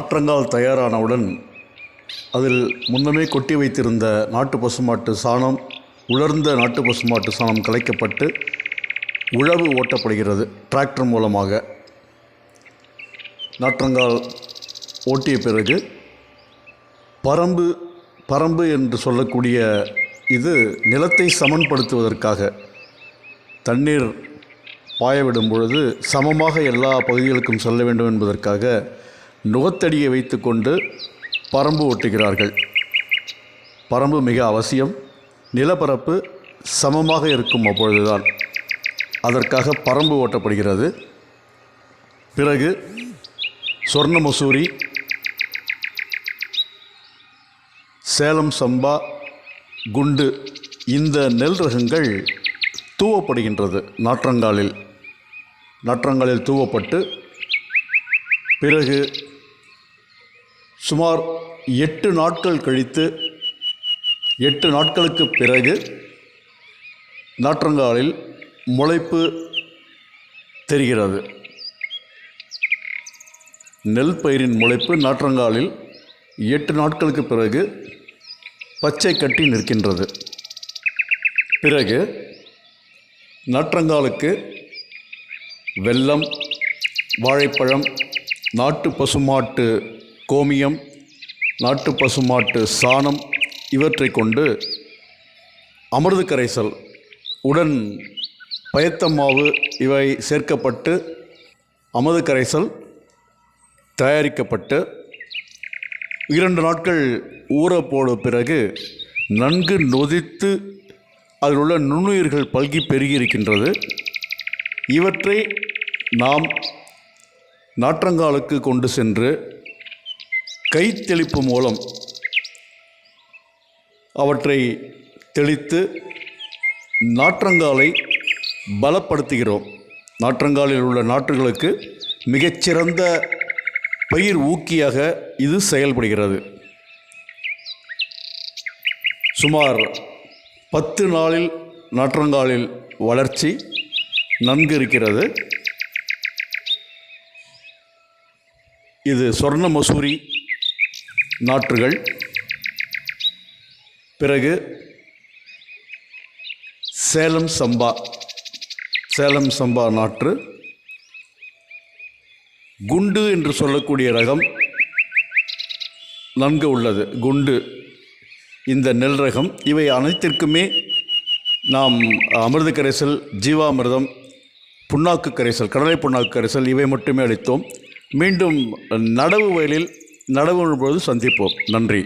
நாற்றங்கால் தயாரானவுடன் அதில் முன்னமே கொட்டி வைத்திருந்த நாட்டு பசுமாட்டு சாணம், உலர்ந்த நாட்டு பசுமாட்டு சாணம் கலைக்கப்பட்டு உழவு ஓட்டப்படுகிறது டிராக்டர் மூலமாக. நாற்றங்கால் ஓட்டிய பிறகு பரம்பு என்று சொல்லக்கூடிய இது நிலத்தை சமன்படுத்துவதற்காக தண்ணீர் பாயவிடும் பொழுது சமமாக எல்லா பகுதிகளுக்கும் செல்ல வேண்டும் என்பதற்காக நுகத்தடியை வைத்து கொண்டு பரம்பு ஓட்டுகிறார்கள். பரம்பு மிக அவசியம். நிலப்பரப்பு சமமாக இருக்கும் அப்பொழுதுதான் அதற்காக பரம்பு ஓட்டப்படுகிறது. பிறகு சொர்ண மசூரி, சேலம் சம்பா, குண்டு இந்த நெல் ரகங்கள் தூவப்படுகின்றது. நாற்றங்காலில் தூவப்பட்டு பிறகு சுமார் 8 நாட்கள் கழித்து 8 நாட்களுக்கு பிறகு நாற்றங்காலில் முளைப்பு தெரிகிறது. நெல் பயிரின் முளைப்பு நாற்றங்காலில் 8 நாட்களுக்கு பிறகு பச்சை கட்டி நிற்கின்றது. பிறகு நாற்றங்காலுக்கு வெல்லம், வாழைப்பழம், நாட்டு பசுமாட்டு கோமியம், நாட்டு பசுமாட்டு சாணம் இவற்றை கொண்டு அமிர்த கரைசல் உடன் பயத்தமாவு இவை சேர்க்கப்பட்டு அமிர்த கரைசல் தயாரிக்கப்பட்டு 2 நாட்கள் ஊற போட பிறகு நன்கு நொதித்து அதில் உள்ள நுண்ணுயிர்கள் பல்கி பெருகி இருக்கின்றது. இவற்றை நாம் நாற்றங்காலுக்கு கொண்டு சென்று கைத்தெளிப்பு மூலம் அவற்றை தெளித்து நாற்றங்காலை பலப்படுத்துகிறோம். நாற்றங்காலில் உள்ள நாற்றுகளுக்கு மிகச்சிறந்த பயிர் ஊக்கியாக இது செயல்படுகிறது. சுமார் 10 நாளில் நாற்றங்காலில் வளர்ச்சி நன்கு இருக்கிறது. இது சொர்ண மசூரி நாற்றுகள். பிறகு சேலம் சம்பா நாற்று, குண்டு என்று சொல்லக்கூடிய ரகம் நன்கு உள்ளது. குண்டு இந்த நெல் ரகம். இவை அனைத்திற்குமே நாம் அமிர்த கரைசல், ஜீவாமிர்தம், புண்ணாக்கு கரைசல், கடலை புண்ணாக்கு கரைசல் இவை மட்டுமே அளித்தோம். மீண்டும் நடவு வயலில் நடவு பொழுது சந்திப்போம். நன்றி.